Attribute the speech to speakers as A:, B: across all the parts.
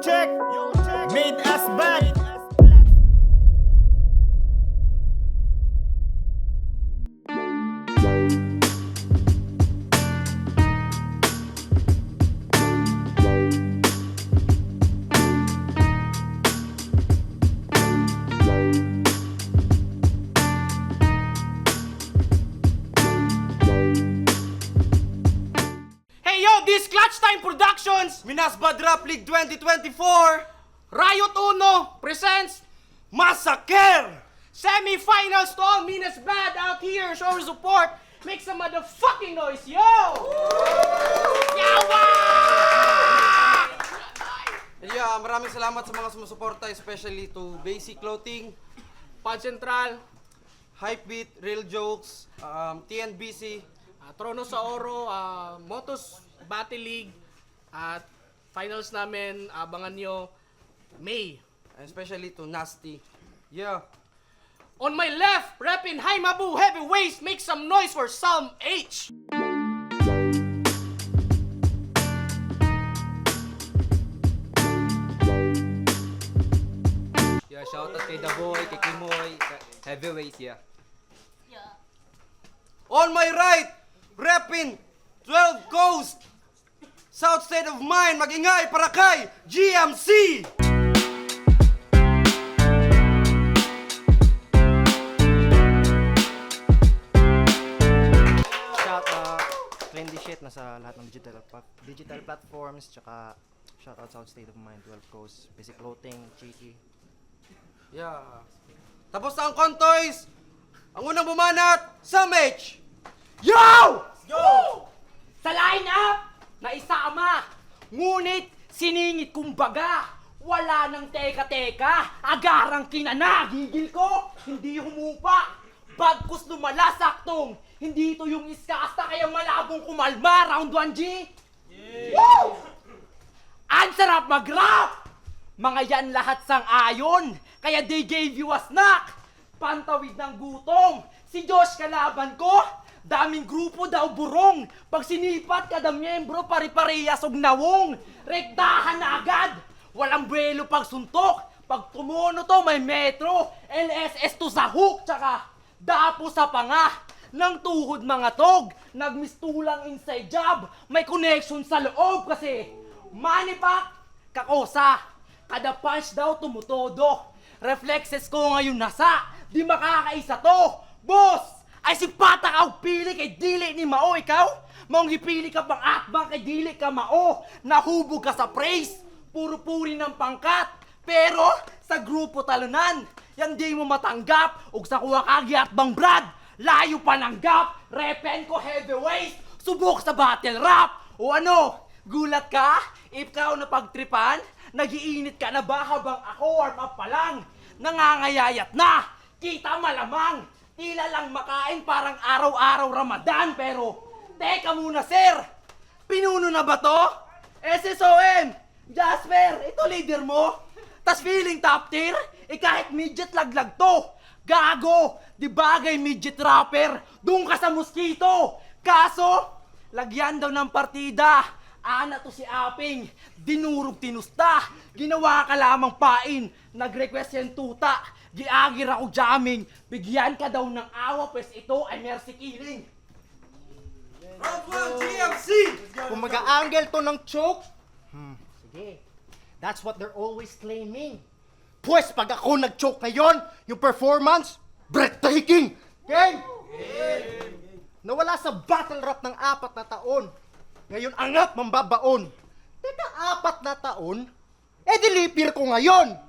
A: check, made us bad.
B: Hey yo, this Clutch Time Productions,
C: Minasbad Rap League 2024
B: Riot Uno presents
C: Massacre!
B: semi-finals to all Minas Bad out here. Show your support. Make some motherfucking noise, yo! Yawa!
C: Yeah, maraming salamat sa mga sumusuporta, especially to Basic Clothing,
B: Pod Central,
C: Hypebeat, Real Jokes, TNBC.
B: Trono sa Oro, Motos Battle League, at finals namin, abangan nyo, May.
C: Especially to Nasty. Yeah.
B: On my left, reppin' Haimabu Heavyweights, make some noise for Salm H.
D: Yeah, shoutout kay The Boy, kay Kimoy, Heavyweight, yeah.
C: On my right, reppin' 12 Coast, South State of Mind, Magingay, Parakay, GMC!
E: Shout Trendy Shit nasa lahat ng digital platforms, tsaka shoutout South State of Mind, 12 Coast, Basic Clothing, Cheeky.
C: Yeah. Tapos na ang Contoys, ang unang bumanat, Sam H!
B: Yo! Sa line-up, naisama. Ngunit siningit kumbaga. Wala nang teka-teka. Agarang kinanagigil ko. Hindi humupa. Bagkus lumala saktong. Hindi ito yung iskasta kaya malabong kumalma. Round 1G. Woo! Ang sarap mag-rap. Mga yan lahat sang ayon. Kaya they gave you a snack. Pantawid ng gutom. Si Josh kalaban ko. Daming grupo daw burong. Pag sinipat kada miyembro pare-parehas og nawong. Rektahan na agad. Walang buwelo pag suntok. Pag tumuno to may metro. LSS to sa hook. Tsaka dapo sa panga. Nang tuhod mga tog. Nagmistulang inside job. May connection sa loob kasi manipak kakosa. Kada punch daw tumutodo. Reflexes ko ngayon nasa. Di makakaisa to. Boss! Ay si Patakaw pili kay dili ni Mao ikaw? Maong hipili ka pang atbang kay dili ka Mao. Nahubog ka sa praise. Puro puri ng pangkat. Pero sa grupo talunan. Yan di mo matanggap. Ug sa kuha kagi atbang Brad. Layo pananggap. Repen ko heavyweight. Subok sa battle rap. O ano? Gulat ka? Ikaw na pagtripan? Nagiinit ka na ba habang ako warm up pa lang? Nangangayayat na. Kita malamang. Tila lang makain parang araw-araw Ramadan pero teka muna sir, pinuno na ba to? SSOM, Jasper, ito leader mo? Tas feeling top tier? Kahit midget laglag to. Gago, di bagay midget rapper, doon ka sa mosquito. Kaso, lagyan daw ng partida. Ana to si Aping, dinurog tinusta. Ginawa ka lamang pain, nag-request yan tuta. Giagir ako jamming, bigyan ka daw ng awa, pues ito ay mercy killing.
C: Round 1, GMC!
E: Kung mag-a-angle to ng choke, sige. That's what they're always claiming. Pues pag ako nag-choke ngayon, yung performance, breathtaking! Game! Nawala sa battle rap ng 4 na taon. Ngayon angat mambabaon. Teka, 4 na taon? Dilipir ko ngayon!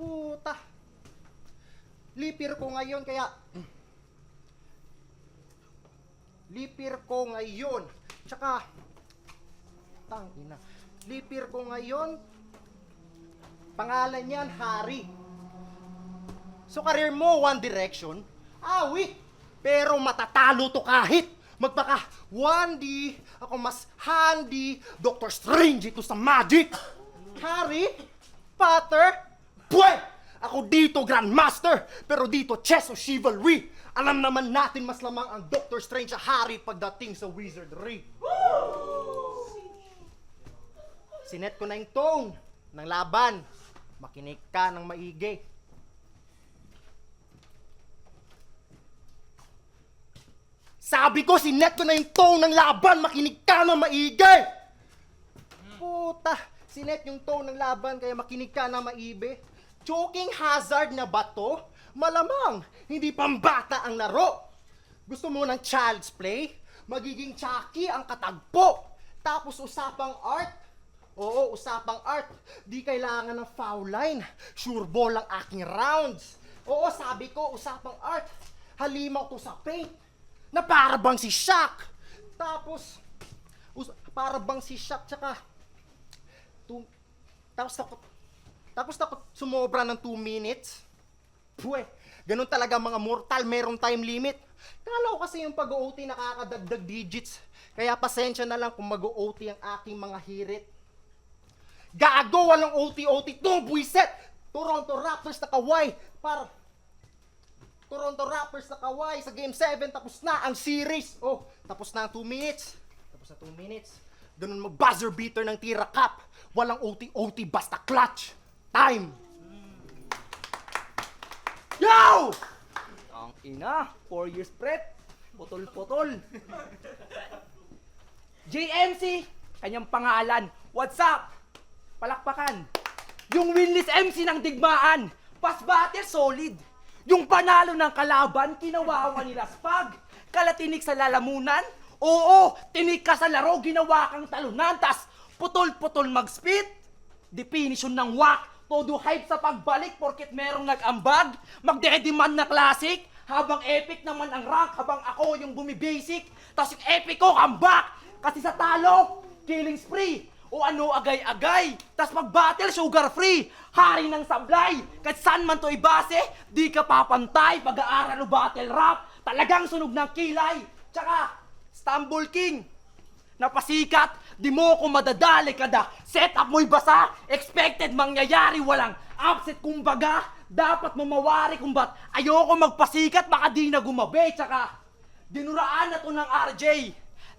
E: Puta. Lipir ko ngayon kaya... Lipir ko ngayon. Tsaka... Tangina. Lipir ko ngayon. Pangalan niyan, Hari. So career mo, One Direction. Awi. Pero matatalo to kahit. Magpaka 1D. Ako mas handy. Dr. Strange ito sa magic. Harry? Potter? Pwe! Ako dito Grandmaster, pero dito chess o chivalry. Alam naman natin mas lamang ang Dr. Strange sa Harry pagdating sa wizardry. Sinet ko na yung tone ng laban. Makinig ka ng maigi. Sabi ko, sinet ko na yung tone ng laban. Makinig ka ng maigi. Puta, sinet yung tone ng laban kaya makinig ka ng maigi. Choking hazard na ba to? Malamang, hindi pambata ang laro. Gusto mo ng child's play? Magiging Chucky ang katagpo. Tapos usapang art? Oo, usapang art. Di kailangan ng foul line. Sure ball ang aking rounds. Oo, sabi ko, usapang art. Halimaw to sa paint. Na para bang si Shaq. Tapos, para bang si Shaq, tsaka, tapos sumobra ng 2 minutes. Pwe, ganun talaga mga mortal, merong time limit. Kala ko kasi yung pag-OT nakakadagdag digits. Kaya pasensya na lang kung mag-OT ang aking mga hirit. Gago, walang OT-OT to, buiset! Toronto Raptors na kaway. Toronto Raptors na kaway sa Game 7, tapos na ang series. Oh, tapos na ang 2 minutes. Tapos na 2 minutes. Ganun mo buzzer beater ng Tira Cup. Walang OT-OT, basta clutch. Time! Yo!
B: Ang ina, 4 years prep. Putol-putol. JMC, kanyang pangalan. What's up? Palakpakan. Yung winless MC ng digmaan. Pass batter, solid. Yung panalo ng kalaban, kinawawa nila Spag. Kalatinik sa lalamunan. Oo, tinik ka sa laro, ginawa kang talunan. Tas putol-putol mag-spit. Definition ng whack. Todo hype sa pagbalik porket merong nag-ambag. Magde-demand na classic. Habang epic naman ang rank, habang ako yung bumibasic. Tapos yung epic ko, comeback. Kasi sa talo, killing spree. O ano, agay-agay. Tas pag-battle, sugar-free. Hari ng sablay. Kahit saan man to ibase, di ka papantay. Pag-aaral o battle rap, talagang sunog ng kilay. Tsaka, Stumble King. Napasikat, di mo ko madadali kada. Set up mo'y basa, expected mangyayari, walang upset. Kumbaga, dapat mo mawari kung ba't ayoko magpasikat, baka di na gumabe. Tsaka, dinuraan na to ng RJ.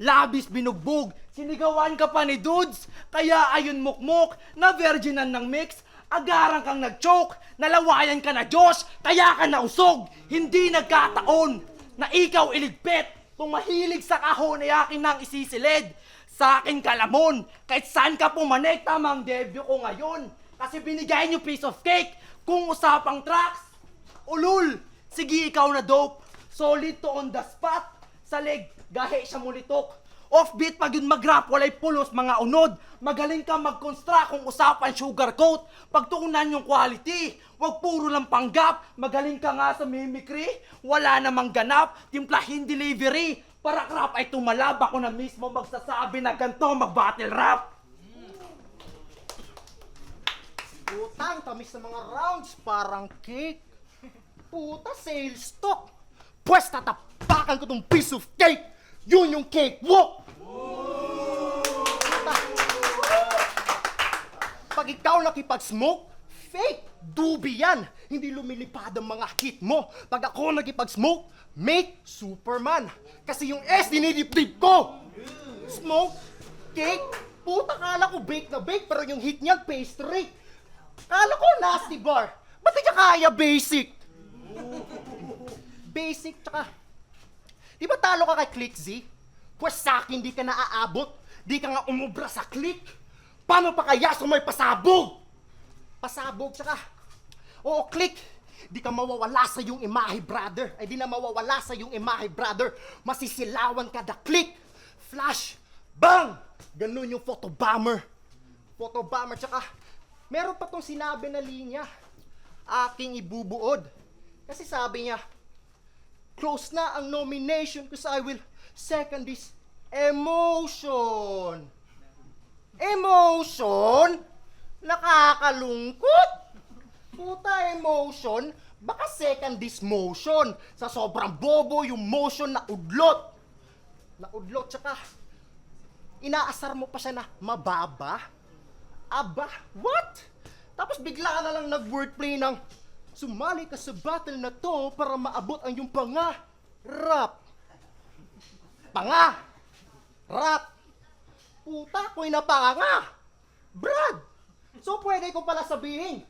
B: Labis binugbog, sinigawan ka pa ni dudes. Kaya ayun mukmok, na virginan ng mix. Agaran kang nag-choke, nalawayan ka na Diyos. Kaya ka nausog, hindi nagkataon na ikaw iligpit. Tumahilig sa kahon ay akin nang isisilid. Sa akin kalamon, kahit saan ka pumanik, tamang debut ko ngayon. Kasi binigay niyo piece of cake. Kung usapang tracks, ulul, sige ikaw na dope. Solid to on the spot. Sa leg, gahe siya mulitok. Offbeat pag yun mag-rap, walay pulos mga unod. Magaling ka mag-construct kung usapan sugarcoat. Pagtuunan yung quality, wag puro lang panggap. Magaling ka nga sa mimicry, wala namang ganap. Timplahin delivery, para rap ay tumalab. Ako na mismo magsasabi na ganito mag-battle rap.
E: Putang, tamis ng mga rounds, parang cake. Puta, sales stock. Pwes, tatapakan ko tong piece of cake. Yun yung cake walk. Puta. Pag ikaw nakipag-smoke, fake. Dubi yan. Hindi lumilipad ang mga hit mo. Pag ako nakipag-smoke, make Superman. Kasi yung S, dinidip-dip ko. Smoke, cake, puta, kala ko bake na bake, pero yung hit niyan, pastry. Kala ko nasty bar. Ba't di ka kaya basic? Basic, tsaka, di ba talo ka kay Click Z? Pwes sa'kin di ka naaabot. Di ka nga umubra sa click. Paano pa kaya sumay pasabog? Pasabog, tsaka, oo, Click. Di ka mawawala sa yung imahe, brother. Ay di na mawawala sa yung imahe, brother. Masisilawan ka da Click. Flash, bang! Ganun yung photobomber. Photobomber, tsaka, meron pa tong sinabi na linya. Aking ibubuod. Kasi sabi niya, close na ang nomination kasi I will second this emotion. Emotion? Nakakalungkot. Puta, emotion? Baka second this motion. Sa sobrang bobo yung motion na udlot. Na udlot, tsaka inaasar mo pa siya na mababa. Aba, what? Tapos bigla na lang nag-wordplay ng sumali ka sa battle na to para maabot ang iyong pangarap. Pangarap. Puta, ako'y napanganga. Brad! So pwede ko pala sabihin,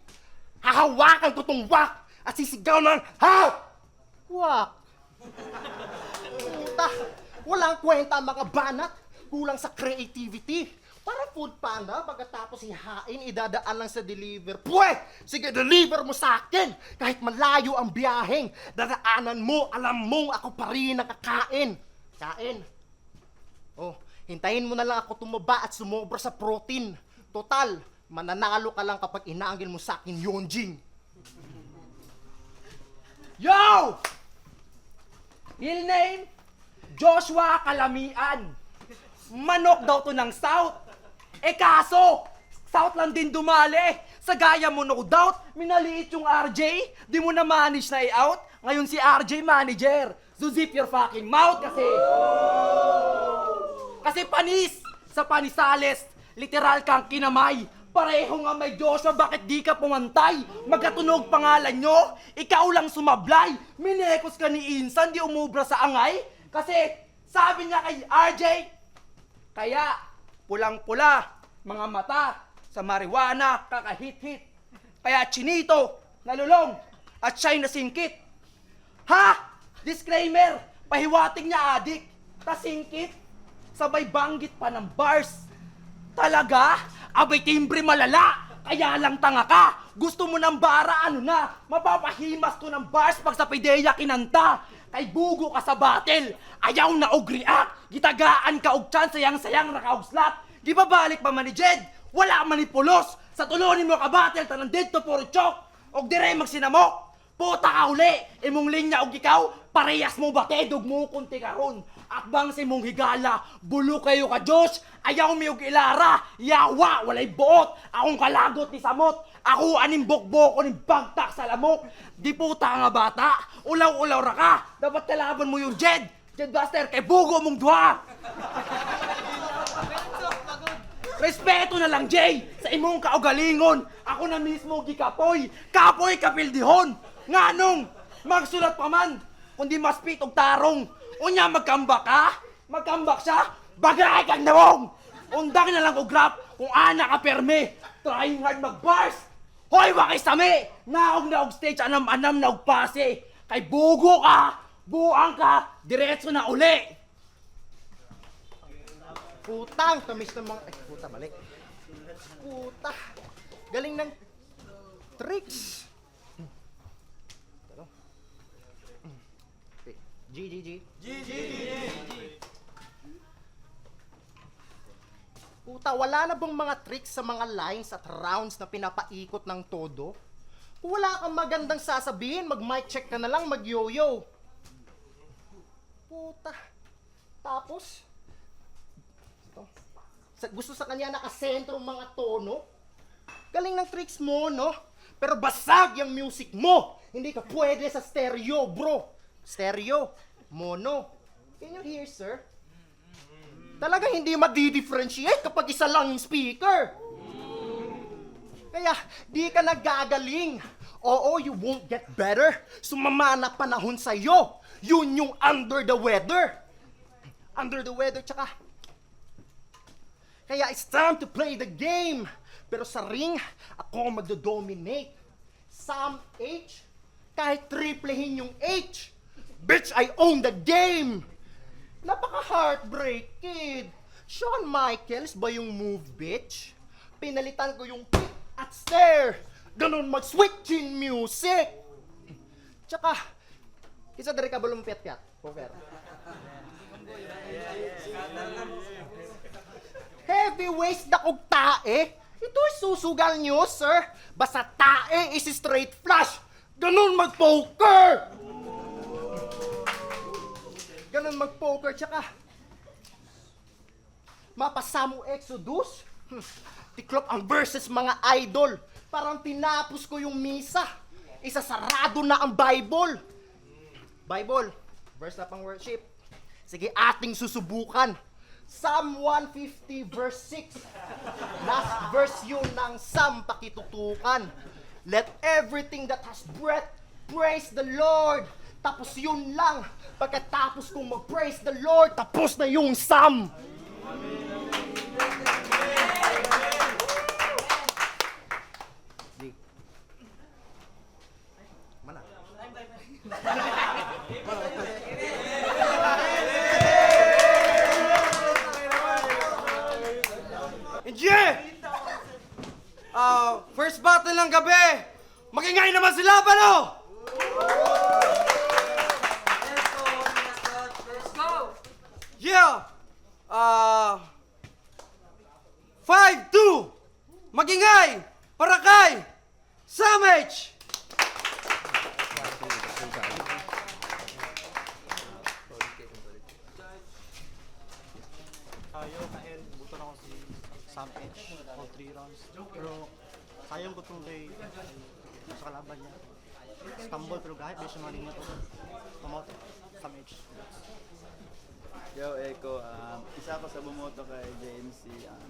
E: hahawakan ko tong wak at sisigaw ng wak. Puta, walang kwenta ang mga banat, kulang sa creativity. Para food panda, pagkatapos ihain, idadaan lang sa deliver. Sige, deliver mo sa akin! Kahit malayo ang biyaheng, dadaanan mo, alam mong ako pa rin nakakain. Kain. Oh, hintayin mo na lang ako tumaba at sumobra sa protein. Total, mananalo ka lang kapag inaanggil mo sa akin, Yonjing.
B: Yo! Real name, Joshua Kalamian. Manok daw to ng South. Eh kaso, South lang din dumali. Sa gaya mo no doubt, minaliit yung RJ. Di mo na manage na i-out. Ngayon si RJ manager. So zip your fucking mouth kasi. Kasi panis. Sa panisales, literal kang kinamay. Pareho nga may Joshua, bakit di ka pumantay? Magkatunog pangalan nyo, ikaw lang sumablay. Minekos ka ni Insan, di umubra sa angay. Kasi sabi niya kay RJ, kaya pulang-pula, mga mata, sa marijuana, kakahit-hit. Kaya chinito, nalulong, at siya'y nasingkit. Ha? Disclaimer, pahiwating niya adik, tasingkit, sabay banggit pa ng bars. Talaga? Abay timbre malala, kaya lang tanga ka. Gusto mo ng bara, ano na, mapapahimas ko ng bars pag sa pideya kinanta. Kay bugo ka sa battle, ayaw na og react. Gitagaan ka og chance, sayang-sayang nakauslat. Di ba balik pa man ni Jed? Wala man ni Pulos. Sa tulonin mo ka battle, tanang dito puro chok. Og dire magsinamok. Puta ka uli, imong linya og ikaw, parehas mo batedog mo kunti karon. At bang si mong higala, bulo kayo ka Diyos, ayaw mi og ilara, yawa, walay buot, akong kalagot ni Samot, ako aning bokboko ni bagtak sa lamok. Di puta nga bata, ulaw-ulaw ra ka, dapat kalaban mo yung Jed Buster, kay bugo mong duha. Respeto na lang, Jay, sa imong kaugalingon. Ako na mismo gikapoy, kapoy kapildihon. Nganong, magsulat pa man, kundi maspit og tarong. Unya magkambak ka? Magkambak siya? Bagay kang nawong! Undang na lang og rap kung ana ka perme. Trying hard mag-bars. Hoy, wakay sami! Naog na og stage, anam-anam na og pase. Kay bugo ka, buang ka, diretso na uli.
E: Putang, tamis ng mga... Ay, puta, mali. Puta, galing ng tricks. G. Puta, wala na bang mga tricks sa mga lines at rounds na pinapaikot ng todo? Kung wala kang magandang sasabihin, mag-mic check ka na lang, mag-yo-yo. Puta. Tapos, gusto sa kanya nakasentro ang mga tono. Galing ng tricks mo, no? Pero basag yung music mo. Hindi ka pwede sa stereo, bro. Stereo, mono. Can you hear, sir? Talaga hindi madi-differentiate kapag isa lang yung speaker. Kaya, di ka nagagaling. Oo, you won't get better. Sumama na panahon sa'yo. Yun yung under the weather. Under the weather, tsaka... Kaya it's time to play the game. Pero sa ring, ako magdo-dominate. Some H, kahit triplehin yung H. Bitch, I own the game! Napaka-heartbreak, kid. Shawn Michaels ba yung move, bitch? Pinalitan ko yung kick at stare. Ganun mag-switch in music. Tsaka, isa dari ka ba lumpet-piat? Poker. Heavyweights na kog tae? Ito'y susugal nyo, sir. Basta tae is straight flush. Ganun mag-poker! Ganun mag-poker, tsaka Mapasamu Exodus. Tiklop ang verses mga idol. Parang tinapos ko yung misa. Isasarado na ang Bible. Bible, verse na pang worship. Sige, ating susubukan. Psalm 150 verse 6. Last verse yun ng Psalm pakitutukan. Let everything that has breath praise the Lord. Tapos yun lang. Pagkatapos kong mag-praise the Lord, tapos na yung Psalm.
C: Engineer! First battle ng gabi! Magingay naman sila, bano? Yeah! 5-2! Magingay! Parakay! Samage!
E: Tayo, kahit buto na ako si Sam Edge, all 3 rounds. Pero sayang ko itong kay sa kalaban niya. Stumble pero kahit beses mga linya to. Pamot, Sam Edge.
F: Yo, Eko, isa ako sa bumoto kay JMC.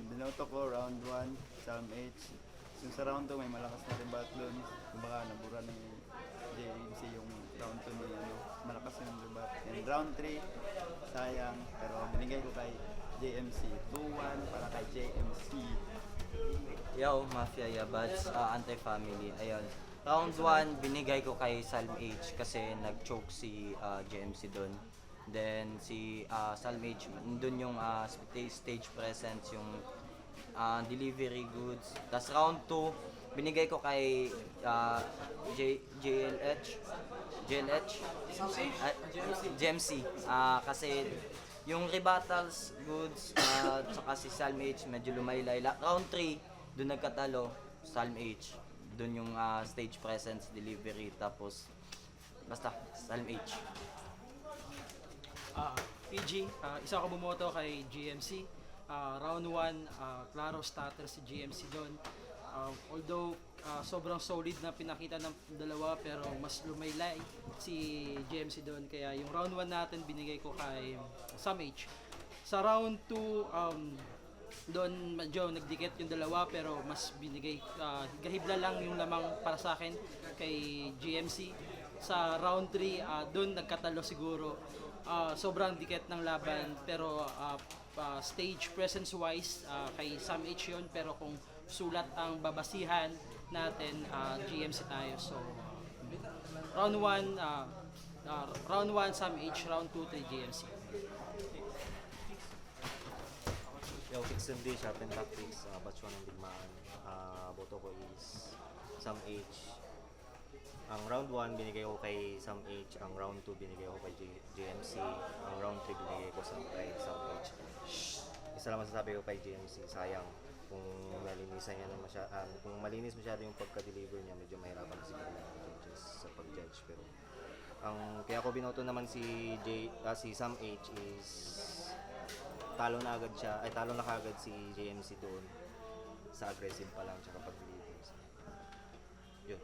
F: Binoto ko round 1, Sam H. Yung sa round 2 may malakas na rebat doon. Kumbaga nabura ni JMC yung round 2 ni malakas yung rebat. And round 3, sayang, pero binigay ko kay JMC. 2-1 para kay JMC.
G: Yo, Mafia Yabads, Anti-Family. Ayun. Round 1, binigay ko kay Salm H kasi nag-choke si JMC doon. Then si Salm H, nandun yung stage presence, yung delivery goods. Tapos round 2, binigay ko kay JMC. Kasi yung rebuttals goods, saka si Salm H medyo lumaylay. Round 3, doon nagkatalo, Salm H. Doon yung stage presence, delivery, tapos basta Salm H.
H: PG, isa ako bumoto kay GMC. Round 1, klaro starter si GMC doon. Although sobrang solid na pinakita ng dalawa pero mas lumaylay si GMC doon. Kaya yung round 1 natin binigay ko kay Sam H. Sa round 2, doon medyo nagdikit yung dalawa pero mas binigay, gahibla lang yung lamang para sa akin kay GMC. Sa round 3, doon nagkatalo siguro. Sobrang dikit ng laban pero stage presence wise kay Sam H yun, pero kung sulat ang babasihan natin, GMC tayo. So round 1 Sam H, round 2 GMC.
I: Yo, Fix and D, Sharpen Tactics, batch 1 ng digmaan. Boto ko is Sam H. Ang round 1 binigay ko kay Sam H, ang round 2 binigay ko kay JMC, ang round 3 binigay ko kay Sam H. Isa lang masasabi ko kay JMC, sayang kung malinisan niya kung malinis masyado yung pagka-deliver niya, medyo mahirapan siguro ng judges sa pag-judge. Pero kaya ko binoto naman si Sam H is talo na kagad si JMC doon sa aggressive pa lang tsaka pag-deliver. Yun.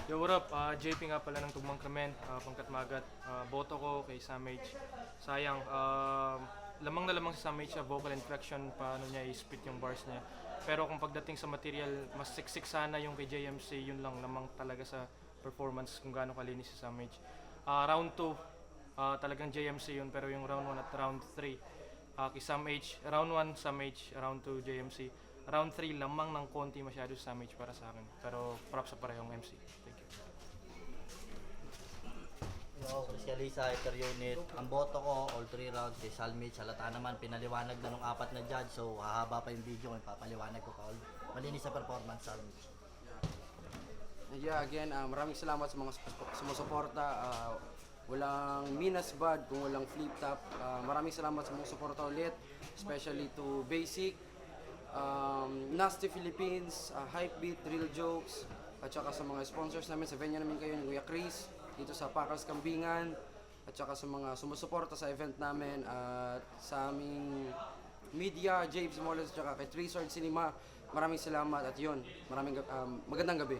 J: Yo, what up? JP nga pala ng Tugmang Clement, Pangkat Magat. Boto ko kay Sam H. Sayang, lamang na lamang si Sam H sa vocal inflection, paano niya i-spit yung bars niya. Pero kung pagdating sa material, mas siksik sana yung kay JMC, yun lang lamang talaga sa performance kung gaano kalinis si Sam H. Round 2, talagang JMC yun, pero yung round 1 at round 3, kay Sam H. Round 1, Sam H. Round 2, JMC. Round 3, lamang ng konti masyado sa Sam H para sa akin. Pero props sa parehong MC. Thank you.
K: Yo, Crystalisa, Hyper Unit. Ang boto ko, all 3 rounds kay Salmich. Halata naman, pinaliwanag na nung 4 na judge. So, hahaba pa yung video kung papaliwanag ko pa. Malinis sa performance, Salmich.
C: Yeah, again, maraming salamat sa mga sumusuporta. Walang Minas Bad kung walang Flip Top. Maraming salamat sa mga suporta ulit, especially to Basic, Nasty Philippines, Hypebeat, Real Jokes, at saka sa mga sponsors namin sa venue namin kayo ni Kuya Chris, dito sa Packers Kambingan, at saka sa mga sumusuporta sa event namin, at sa aming media, James Moles, at saka kay Three Sword Cinema. Maraming salamat at yun, magandang gabi.